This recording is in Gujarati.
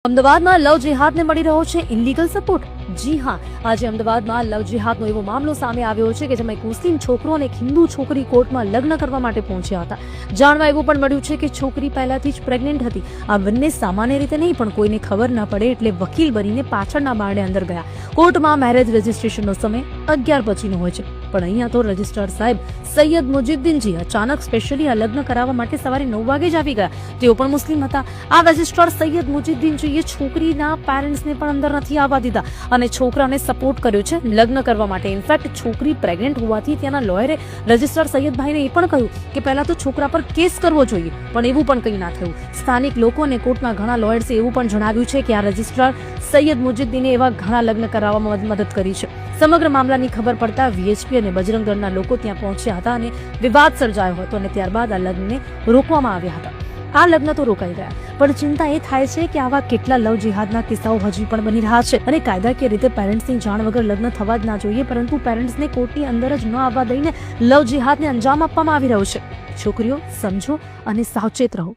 અમદાવાદમાં લવ જેહાદને મળી રહ્યો છે ઇનલીગલ સપોર્ટ। જી હા, આજે અમદાવાદમાં લવ જેહાદનો એવો મામલો સામે આવ્યો છે કે જેમાં એક મુસ્લિમ છોકરો અને એક હિન્દુ છોકરી કોર્ટમાં લગ્ન કરવા માટે પહોંચ્યા હતા। જાણવા એવું પણ મળ્યું છે કે છોકરી પહેલાથી જ પ્રેગ્નેન્ટ હતી। આ બંને સામાન્ય રીતે નહીં પણ કોઈને ખબર ન પડે એટલે વકીલ બનીને પાછળના બારણે અંદર ગયા। કોર્ટમાં મેરેજ રજિસ્ટ્રેશનનો સમય 11 પછીનો હોય છે, પણ અહીંયા તો રજિસ્ટ્રાર સાહેબ સૈયદ મુજીદ્દીનજી અચાનક સ્પેશિયલી આ લગ્ન કરાવવા માટે સવારે 9 વાગે જ આવી ગયા। તેઓ પણ મુસ્લિમ હતા। આ રજિસ્ટ્રાર સૈયદ મુજીદ્દીનજીએ છોકરીના પેરેન્ટ્સને પણ અંદર નથી આવવા દીધા અને છોકરાને સપોર્ટ કર્યો છે લગ્ન કરવા માટે। ઇનફેક્ટ છોકરી પ્રેગ્નેન્ટ હોવાથી ત્યાંના લોયરે રજિસ્ટ્રાર સૈયદભાઈને એ પણ કહ્યું કે પહેલા તો છોકરા પર કેસ કરવો જોઈએ, પણ એવું પણ કંઈ ના થયું। સ્થાનિક લોકો અને કોર્ટના ઘણા લોયર્સે એવું પણ જણાવ્યું છે કે આ રજિસ્ટ્રાર સૈયદ મુજીદ્દીને એવા ઘણા લગ્ન કરાવવામાં મદદ કરી છે। સમગ્ર મામલાની ખબર પડતા વીએચપી અને બજરંગ દળના લોકો ત્યાં પહોંચ્યા હતા અને વિવાદ સર્જાયો હતો અને ત્યારબાદ આ લગ્નને રોકવામાં આવ્યા હતા। આ લગ્ન તો રોકાઈ ગયા, પણ ચિંતા એ થાય છે કે આવા કેટલા લવ જેહાદના કિસ્સાઓ હજી પણ બની રહ્યા છે અને કાયદાકીય રીતે પેરેન્ટ્સની જાણ વગર લગ્ન થવા જ ના જોઈએ, પરંતુ પેરેન્ટ્સને કોર્ટની અંદર જ ન આવવા દઈને લવ જેહાદને અંજામ આપવામાં આવી રહ્યો છે। છોકરીઓ સમજો અને સાવચેત રહો।